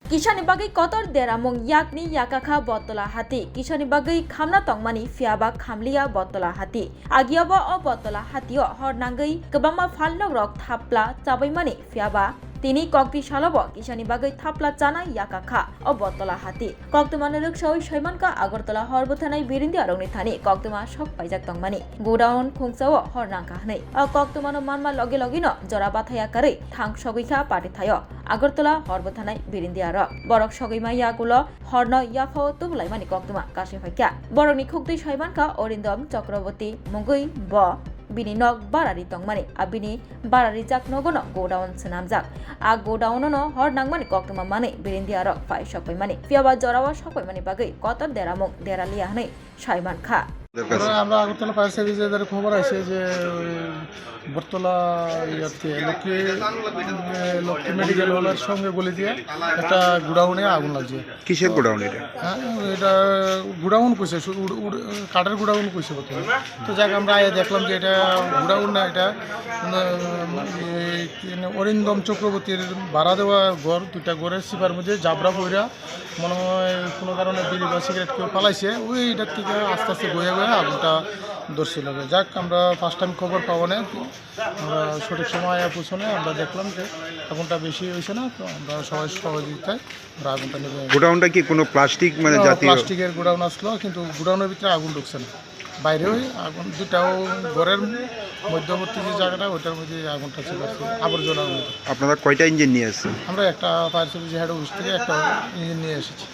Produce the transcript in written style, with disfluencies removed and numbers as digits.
Kisani bagai kotor deramong yakni yakakha botola hati. Kisani bagai khamna tongmani fiaba khamlia botola hati. Agiaba o botola hatio hor nangai kebama falnog rok thapla chabaimani fiaba তিনি কক্তি সালব কিষানি বাগৈ থাপলা চানা ইয়াকাখা ও বতলা হাতি কক্তমানে রুকসাওই সৈমানকা আগরতলা হরব থানায় বিরিন্দি আরংনি Thani কক্তমা সক পাইজাক তংমানি godown খুংসাও হরনাংকা হनै ও কক্তমানো মানমা লগে login জরা বাথায়া কারে থাং সগৈখা পাটি থায় আগরতলা হরব থানায় বিরিন্দি আর বরক সগৈমা ইয়াগুলো হর্ন ইয়াফাও তুবলাইমানি কক্তমা কাশে ফাইকা বরকনি খুক্তি সৈমানকা অরিন্দম চক্রবর্তী মগৈ ব bini nok barari tongmani abini barari jak nogono godown senamjak a godown no hor nangmani koktuma mane birindi arok pai sokpai mani fiaba jorawa sokpai mani bagai kotor deramong deralia hanai Saiman খা আমরা Agartala fire সার্ভিসের খবর আছে যে বর্তলা ইয়াতে Lakshmi medical হলের সঙ্গে বলে দিয়ে একটা গুডাউনে আগুন লাগছে। কিসের গুডাউন এটা? এটা গুডাউন কইছে, কাঠের গুডাউন কইছে প্রথমে। তো যাক আমরা দেখলাম যে এটা গুডাউন না, এটা অরিন্দম চক্রবর্তীর ভাড়া দেওয়া ঘর, দুইটা ঘরের সিপার মধ্যে জাবরা পইরা মনে হয় কোনো কারণে বিড়ি বা সিগারেট কেউ পালাইছে, ওইটার থেকে আস্তে আস্তে বয়ে বয়ে আগুনটা ধরছিল। যাক আমরা ফার্স্ট টাইম খবর পাবো না, আমরা সঠিক সময় পৌঁছনে আমরা দেখলাম যে আগুনটা বেশি হয়েছে না, তো আমরা সবাই সহযোগিতায় আমরা আগুনটা নেবে। গোডাউনটা কি কোনো প্লাস্টিক মানে জাতীয়? প্লাস্টিকের গোডাউন আসলো, কিন্তু গোডাউনের ভিতরে আগুন ঢুকছে না, বাইরে ওই আগুন দুটাও ঘরের মধ্যবর্তী যে জায়গাটা ওইটার মধ্যে আগুনটা ছিল আবর্জনার মধ্যে। আপনারা কয়টা ইঞ্জিন নিয়ে এসেছেন? আমরা একটা ফায়ার সার্ভিস হেড অফিস থেকে একটা ইঞ্জিন নিয়ে এসেছি।